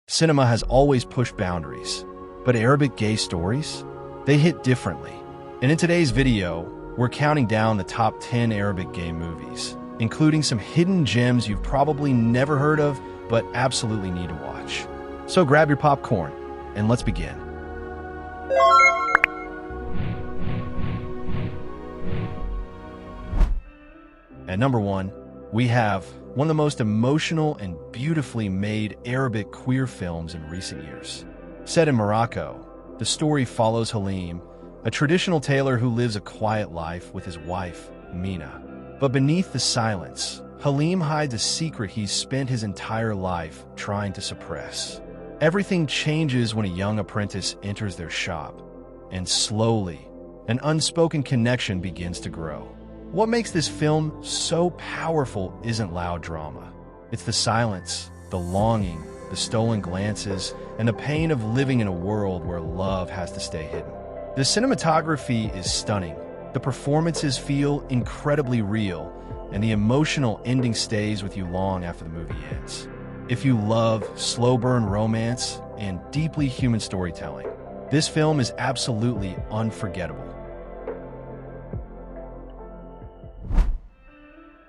Cinema has always pushed boundaries, but Arabic gay stories? They hit differently. And in today's video, we're counting down the top 10 Arabic gay movies, including some hidden gems you've probably never heard of, but absolutely need to watch. So grab your popcorn, and let's begin. At number 1, we have one of the most emotional and beautifully made Arabic queer films in recent years. Set in Morocco, the story follows Halim, a traditional tailor who lives a quiet life with his wife, Mina. But beneath the silence, Halim hides a secret he's spent his entire life trying to suppress. Everything changes when a young apprentice enters their shop, and slowly, an unspoken connection begins to grow. What makes this film so powerful isn't loud drama. It's the silence, the longing, the stolen glances, and the pain of living in a world where love has to stay hidden. The cinematography is stunning. The performances feel incredibly real, and the emotional ending stays with you long after the movie ends. If you love slow-burn romance and deeply human storytelling, this film is absolutely unforgettable.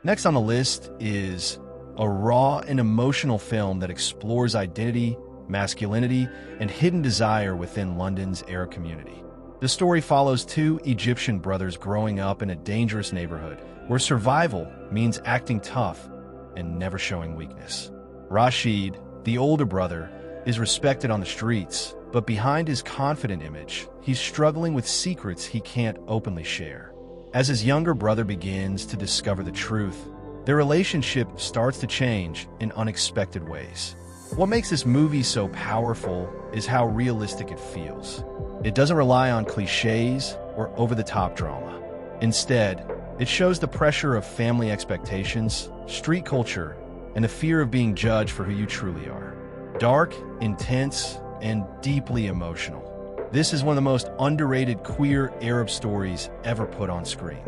Next on the list is a raw and emotional film that explores identity, masculinity, and hidden desire within London's Arab community. The story follows two Egyptian brothers growing up in a dangerous neighborhood where survival means acting tough and never showing weakness. Rashid, the older brother, is respected on the streets, but behind his confident image, he's struggling with secrets he can't openly share. As his younger brother begins to discover the truth, their relationship starts to change in unexpected ways. What makes this movie so powerful is how realistic it feels. It doesn't rely on cliches or over-the-top drama. Instead, it shows the pressure of family expectations, street culture, and the fear of being judged for who you truly are. Dark, intense, and deeply emotional. This is one of the most underrated queer Arab stories ever put on screen.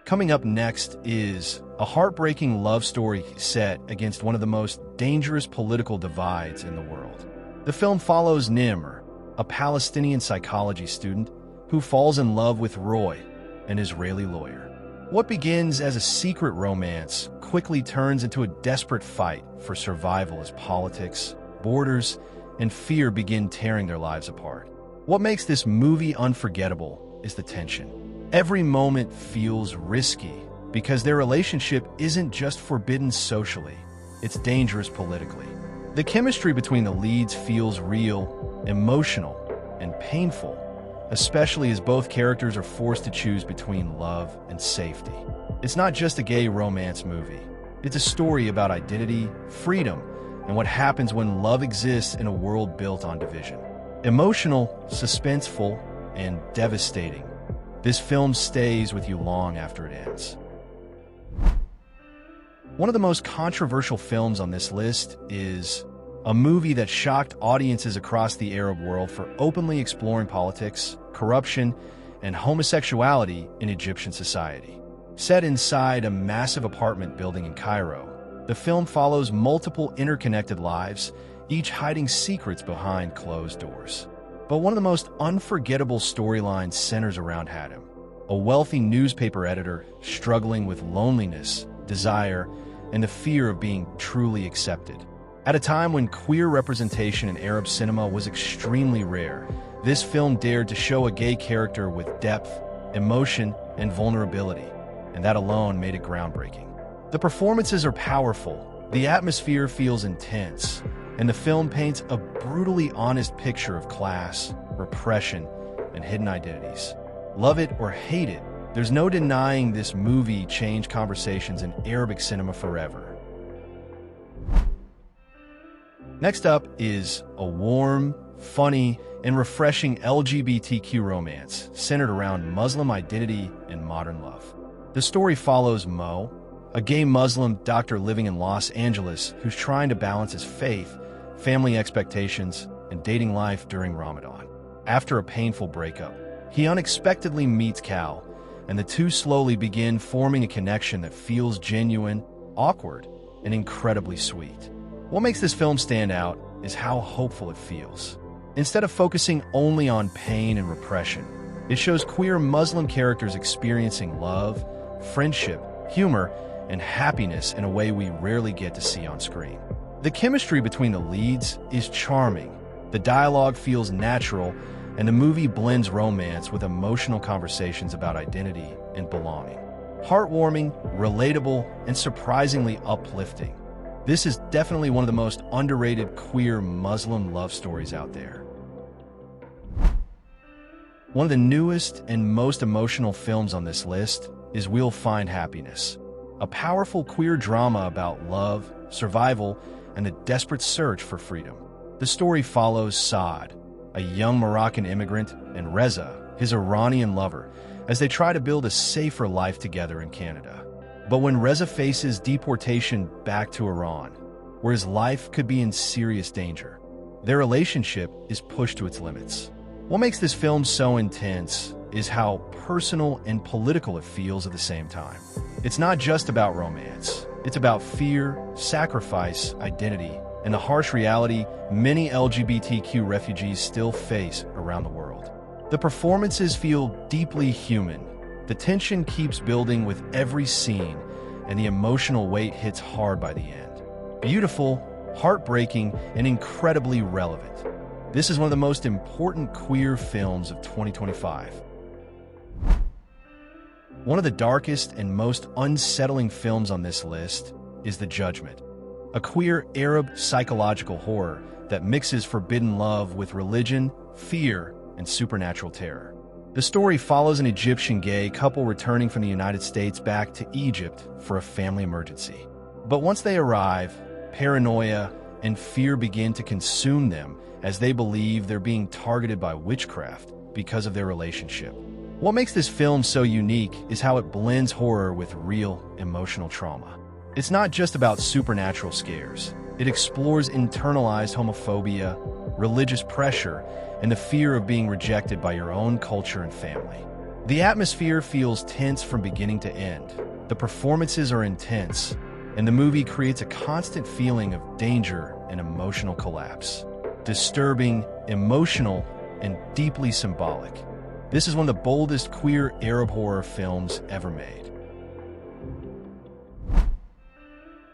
Coming up next is a heartbreaking love story set against one of the most dangerous political divides in the world. The film follows Nimr, a Palestinian psychology student who falls in love with Roy, an Israeli lawyer. What begins as a secret romance quickly turns into a desperate fight for survival as politics, borders, and fear begin tearing their lives apart. What makes this movie unforgettable is the tension. Every moment feels risky because their relationship isn't just forbidden socially, it's dangerous politically. The chemistry between the leads feels real, emotional, and painful, especially as both characters are forced to choose between love and safety. It's not just a gay romance movie. It's a story about identity, freedom, and what happens when love exists in a world built on division. Emotional, suspenseful, and devastating, this film stays with you long after it ends. One of the most controversial films on this list is a movie that shocked audiences across the Arab world for openly exploring politics, corruption, and homosexuality in Egyptian society. Set inside a massive apartment building in Cairo, the film follows multiple interconnected lives, each hiding secrets behind closed doors. But one of the most unforgettable storylines centers around Hadim, a wealthy newspaper editor struggling with loneliness, desire, and the fear of being truly accepted. At a time when queer representation in Arab cinema was extremely rare, this film dared to show a gay character with depth, emotion, and vulnerability, and that alone made it groundbreaking. The performances are powerful, the atmosphere feels intense, and the film paints a brutally honest picture of class, repression, and hidden identities. Love it or hate it, there's no denying this movie changed conversations in Arabic cinema forever. Next up is a warm, funny, and refreshing LGBTQ romance centered around Muslim identity and modern love. The story follows Mo, a gay Muslim doctor living in Los Angeles who's trying to balance his faith, family expectations, and dating life during Ramadan. After a painful breakup, he unexpectedly meets Cal, and the two slowly begin forming a connection that feels genuine, awkward, and incredibly sweet. What makes this film stand out is how hopeful it feels. Instead of focusing only on pain and repression, it shows queer Muslim characters experiencing love, friendship, humor, and happiness in a way we rarely get to see on screen. The chemistry between the leads is charming, the dialogue feels natural, and the movie blends romance with emotional conversations about identity and belonging. Heartwarming, relatable, and surprisingly uplifting. This is definitely one of the most underrated queer Muslim love stories out there. One of the newest and most emotional films on this list is We'll Find Happiness, a powerful queer drama about love, survival, and the desperate search for freedom. The story follows Saad, a young Moroccan immigrant, and Reza, his Iranian lover, as they try to build a safer life together in Canada. But when Reza faces deportation back to Iran, where his life could be in serious danger, their relationship is pushed to its limits. What makes this film so intense is how personal and political it feels at the same time. It's not just about romance. It's about fear, sacrifice, identity, and the harsh reality many LGBTQ refugees still face around the world. The performances feel deeply human. The tension keeps building with every scene, and the emotional weight hits hard by the end. Beautiful, heartbreaking, and incredibly relevant. This is one of the most important queer films of 2025. One of the darkest and most unsettling films on this list is The Judgment, a queer Arab psychological horror that mixes forbidden love with religion, fear, and supernatural terror. The story follows an Egyptian gay couple returning from the United States back to Egypt for a family emergency. But once they arrive, paranoia and fear begin to consume them as they believe they're being targeted by witchcraft because of their relationship. What makes this film so unique is how it blends horror with real emotional trauma. It's not just about supernatural scares. It explores internalized homophobia, religious pressure, and the fear of being rejected by your own culture and family. The atmosphere feels tense from beginning to end. The performances are intense, and the movie creates a constant feeling of danger and emotional collapse. Disturbing, emotional, and deeply symbolic. This is one of the boldest queer Arab horror films ever made.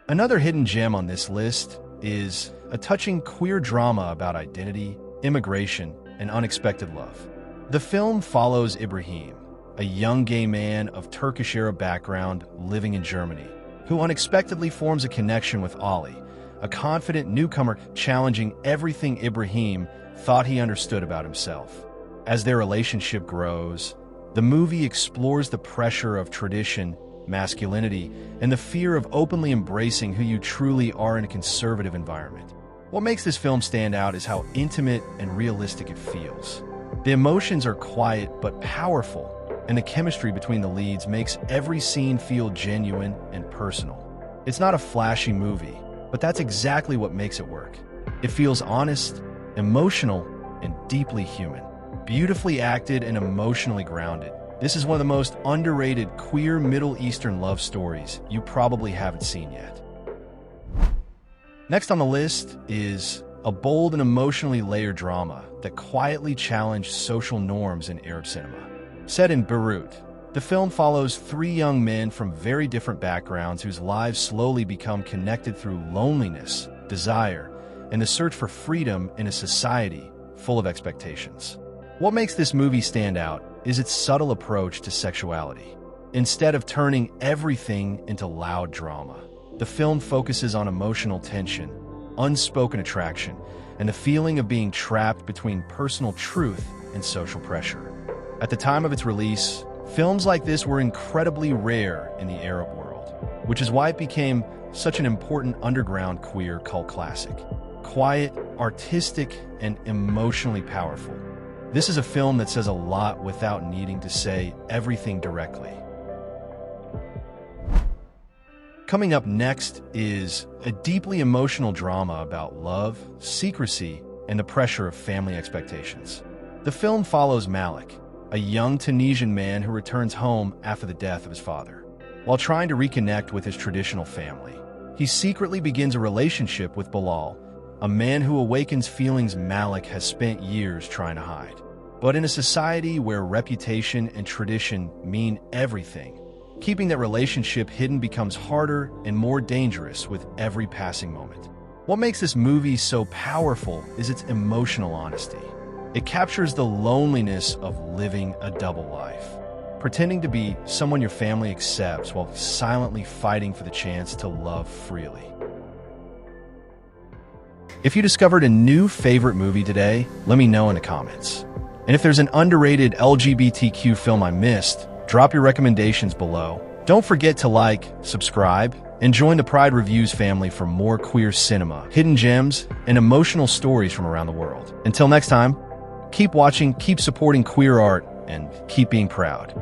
Another hidden gem on this list is a touching queer drama about identity, immigration, and unexpected love. The film follows Ibrahim, a young gay man of Turkish Arab background living in Germany, who unexpectedly forms a connection with Ali, a confident newcomer challenging everything Ibrahim thought he understood about himself. As their relationship grows, the movie explores the pressure of tradition, masculinity, and the fear of openly embracing who you truly are in a conservative environment. What makes this film stand out is how intimate and realistic it feels. The emotions are quiet but powerful, and the chemistry between the leads makes every scene feel genuine and personal. It's not a flashy movie, but that's exactly what makes it work. It feels honest, emotional, and deeply human. Beautifully acted and emotionally grounded. This is one of the most underrated queer Middle Eastern love stories you probably haven't seen yet. Next on the list is a bold and emotionally layered drama that quietly challenged social norms in Arab cinema. Set in Beirut, the film follows three young men from very different backgrounds whose lives slowly become connected through loneliness, desire, and the search for freedom in a society full of expectations. What makes this movie stand out is its subtle approach to sexuality. Instead of turning everything into loud drama, the film focuses on emotional tension, unspoken attraction, and the feeling of being trapped between personal truth and social pressure. At the time of its release, films like this were incredibly rare in the Arab world, which is why it became such an important underground queer cult classic. Quiet, artistic, and emotionally powerful. This is a film that says a lot without needing to say everything directly. Coming up next is a deeply emotional drama about love, secrecy, and the pressure of family expectations. The film follows Malik, a young Tunisian man who returns home after the death of his father. While trying to reconnect with his traditional family, He secretly begins a relationship with Bilal, a man who awakens feelings Malik has spent years trying to hide. But in a society where reputation and tradition mean everything, keeping that relationship hidden becomes harder and more dangerous with every passing moment. What makes this movie so powerful is its emotional honesty. It captures the loneliness of living a double life, pretending to be someone your family accepts while silently fighting for the chance to love freely. If you discovered a new favorite movie today, let me know in the comments. And if there's an underrated LGBTQ film I missed, drop your recommendations below. Don't forget to like, subscribe, and join the Pride Reviews family for more queer cinema, hidden gems, and emotional stories from around the world. Until next time, keep watching, keep supporting queer art, and keep being proud.